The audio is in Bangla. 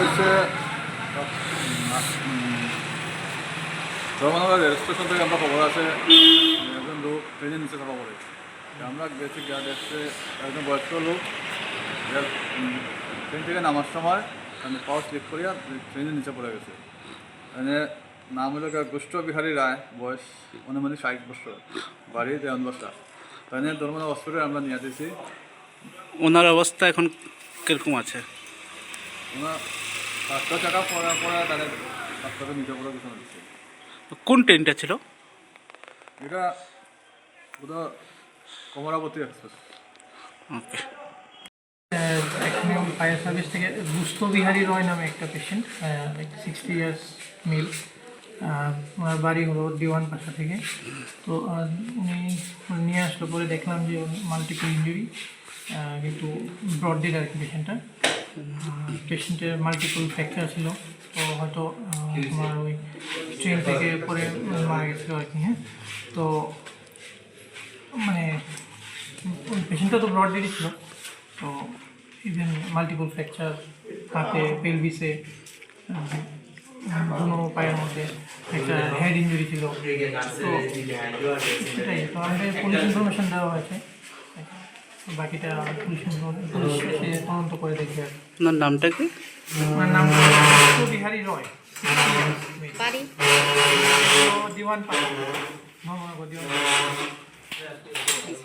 হচ্ছে ধর্মনগর রেল স্টেশন থেকে আমরা খবর আছে একজন লোক ট্রেনের নিচে চাপা পড়ে। আমরা গেছি গিয়ে দেখতে একজন বয়স্ক লোক ট্রেন থেকে নামার সময় পাওয়ার স্লিপ করিয়া ট্রেনের নিচে পড়ে গেছে। এনে নাম হলো গুষ্ট বিহারী রায়, বয়স অনুমানিক 60 বছর, বাড়ি দেওয়ানবাসা। তাই ধর্মনগর হসপিটালে আমরা নিয়ে দিয়েছি। ওনার অবস্থা এখন কিরকম আছে? ওনার 5টা টাকা পড়া তাদের হাসপাতালে নিচে পড়ে ঘোষণা দিচ্ছে। কোন ট্রেনটা ছিল? এটা বোধহয় কমলাবতী এক্সপ্রেস। ওকে। এখানে ফায়ার সার্ভিস থেকে গুস্ত বিহারী রয় নামে একটা পেশেন্ট, 60 ইয়ার্স মেল। ওনার বাড়ি হলো দিওয়ান পাশা থেকে। তো উনি নিয়ে আসলো, পরে দেখলাম যে মাল্টিপল ইঞ্জুরি, কিন্তু ব্রড ডেড আর কি পেশেন্টের মাল্টিপল ফ্র্যাকচার ছিল। তো হয়তো তোমার ওই ট্রেন থেকে পরে মারা গেছিলো আর কি। হ্যাঁ, তো মানে পেশেন্টটা তো ব্রড ডেডই ছিল। তো ইভেন মাল্টিপল ফ্র্যাকচার হাতে, পেলভিসে, দুনো পায়ের মধ্যে একটা হেড ইঞ্জুরি ছিল। তো সেটাই, তো আমাদের পুলিশ ইনফরমেশন দেওয়া হয়েছে, বাকিটা পুলিশ এসে তদন্ত করে দেখবে। ওনার নামটা কি? ওনার নাম বিহারী রয়, দিওয়ান পাড়া, ধর্মনগর দিওয়ান।